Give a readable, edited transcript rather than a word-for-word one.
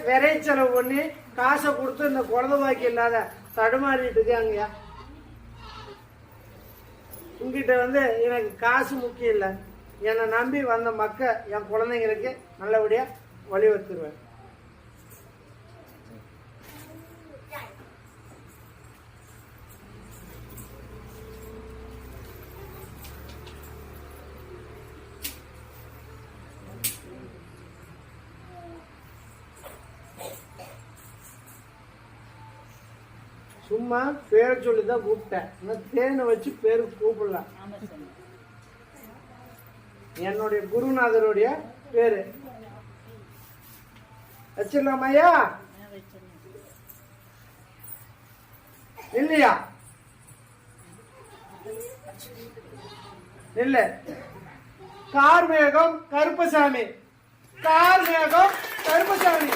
விரைச்செலவு பண்ணி காசை கொடுத்து இந்த குழந்தை பாக்கி இல்லாத தடுமாறிட்டு இருக்காங்கய்யா. உங்ககிட்ட எனக்கு காசு முக்கியம் இல்லை, என்னை நம்பி வந்த என் குழந்தைங்களுக்கு நல்லபடியா வழிவகுத்துருவேன். சும்மா பேரை சொல்லிதான் கூப்பிட்டேன், தேனை வச்சு பேரு கூப்பிடல. என்னுடைய குருநாதருடைய பேரு வச்சிடலாமையா இல்லையா? இல்ல. கார்மேகம் கருப்பசாமி, கார்மேகம் கருப்பசாமி.